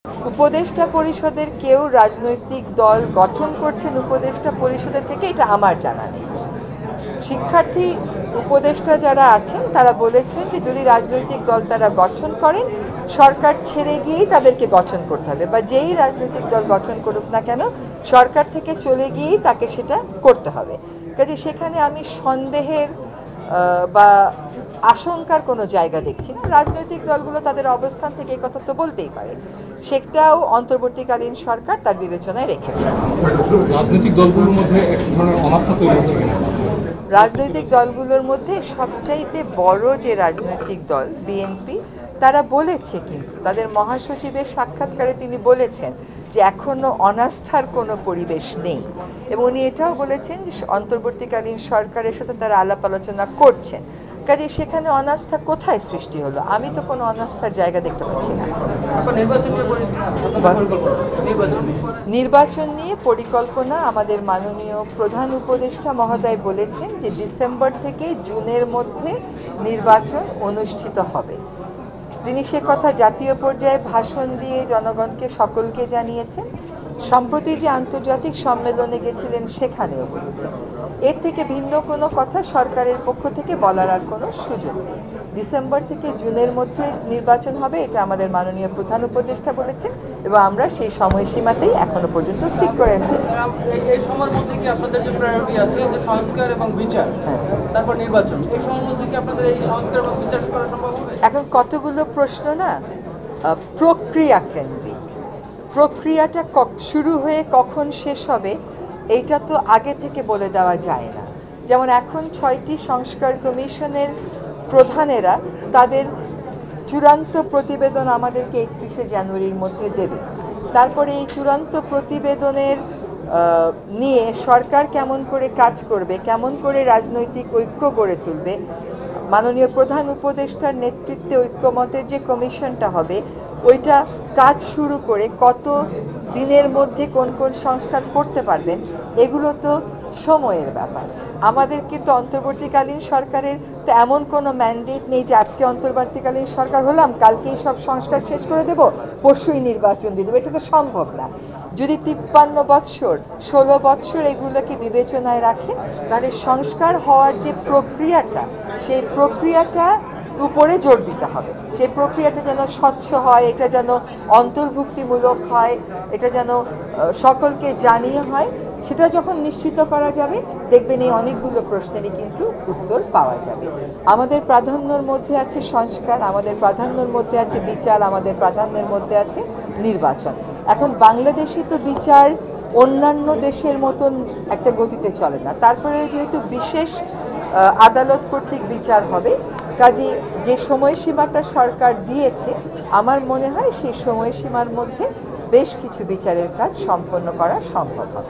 উপদেষ্টা পরিষদের কেউ রাজনৈতিক দল গঠন করছেন উপদেষ্টা পরিষদের থেকে, এটা আমার জানা নেই। শিক্ষার্থী উপদেষ্টা যারা আছেন তারা বলেছেন যে যদি রাজনৈতিক দল তারা গঠন করেন, সরকার ছেড়ে গিয়েই তাদেরকে গঠন করতে হবে, বা যেই রাজনৈতিক দল গঠন করুক না কেন সরকার থেকে চলে গিয়েই তাকে সেটা করতে হবে। কাজে সেখানে আমি সন্দেহের বা আশঙ্কার কোনো জায়গা দেখছি না। রাজনৈতিক দলগুলো তাদের অবস্থান থেকে এই কথা তো বলতেই পারে, সেটাও অন্তর্বর্তীকালীন সরকার তার বিবেচনায় রেখেছে। রাজনৈতিক দলগুলোর মধ্যে এক ধরনের অনাস্থা তৈরি হচ্ছে কিনা? রাজনৈতিক দলগুলোর মধ্যে সবচাইতে বড় যে রাজনৈতিক দল বিএনপি, তারা বলেছে, কিন্তু তাদের মহাসচিবের সাক্ষাৎকারে তিনি বলেছেন যে এখনো অনাস্থার কোনো পরিবেশ নেই, এবং উনি এটাও বলেছেন যে অন্তর্বর্তীকালীন সরকারের সাথে তারা আলাপ আলোচনা করছেন। কাজে সেখানে অনাস্থা কোথায় সৃষ্টি হলো? আমি তো কোনো অনাস্থার জায়গা দেখতে পাচ্ছি না। নির্বাচন নিয়ে পরিকল্পনা আমাদের মাননীয় প্রধান উপদেষ্টা মহোদয় বলেছেন যে ডিসেম্বর থেকে জুনের মধ্যে নির্বাচন অনুষ্ঠিত হবে। তিনি সে কথা জাতীয় পর্যায়ে ভাষণ দিয়ে জনগণকে সকলকে জানিয়েছেন। সম্প্রতি যে আন্তর্জাতিক সম্মেলনে গেছিলেন সেখানেও বলেছেন। এর থেকে ভিন্ন কোনো কথা সরকারের পক্ষ থেকে বলার আর কোনো সুযোগ নেই। ডিসেম্বর থেকে জুনের মধ্যে নির্বাচন হবে, এটা আমাদের মাননীয় প্রধান উপদেষ্টা বলেছেন, এবং আমরা সেই সময়সীমাতেই এখনো পর্যন্ত স্টিক করে আছি। এই সময়ের মধ্যে কি আপনাদের যে প্রায়োরিটি আছে যে সংস্কার এবং বিচার, তারপর নির্বাচন, এই সময়ের মধ্যে কি আপনাদের এই সংস্কার এবং বিচার করা সম্ভব হবে? এখন কতগুলো প্রশ্ন না, প্রক্রিয়া কেন্দ্রিক। প্রক্রিয়াটা শুরু হয়ে কখন শেষ হবে এইটা তো আগে থেকে বলে দেওয়া যায় না। যেমন এখন 6টি সংস্কার কমিশনের প্রধানেরা তাদের চূড়ান্ত প্রতিবেদন আমাদেরকে 31শে জানুয়ারির মধ্যে দেবে। তারপরে এই চূড়ান্ত প্রতিবেদনের নিয়ে সরকার কেমন করে কাজ করবে, কেমন করে রাজনৈতিক ঐক্য গড়ে তুলবে, মাননীয় প্রধান উপদেষ্টার নেতৃত্বে ঐক্যমতের যে কমিশনটা হবে ওইটা কাজ শুরু করে কত দিনের মধ্যে কোন কোন সংস্কার করতে পারবেন, এগুলো তো সময়ের ব্যাপার। আমাদের কিন্তু অন্তর্বর্তীকালীন সরকারের তো এমন কোনো ম্যান্ডেট নেই যে আজকে অন্তর্বর্তীকালীন সরকার হলাম কালকেই সব সংস্কার শেষ করে দেব, পরশুই নির্বাচন দিয়ে দেবো, এটা তো সম্ভব না। যদি 53 বৎসর 16 বৎসর এগুলোকে বিবেচনায় রাখে, তাহলে সংস্কার হওয়ার যে প্রক্রিয়াটা, সেই প্রক্রিয়াটা উপরে জোর দিতে হবে। সেই প্রক্রিয়াটা যেন স্বচ্ছ হয়, এটা যেন অন্তর্ভুক্তিমূলক হয়, এটা যেন সকলকে জানিয়ে হয়। সেটা যখন নিশ্চিত করা যাবে দেখবেন এই অনেকগুলো প্রশ্নেরই কিন্তু উত্তর পাওয়া যাবে। আমাদের প্রাধান্যর মধ্যে আছে সংস্কার, আমাদের প্রাধান্যর মধ্যে আছে বিচার, আমাদের প্রাধান্যের মধ্যে আছে নির্বাচন। এখন বাংলাদেশে তো বিচার অন্যান্য দেশের মতন একটা গতিতে চলে না, তারপরে যেহেতু বিশেষ আদালত কর্তৃক বিচার হবে, কাজে যে সময়সীমাটা সরকার দিয়েছে আমার মনে হয় সেই সময়সীমার মধ্যে বেশ কিছু বিচারের কাজ সম্পন্ন করা সম্ভব হবে।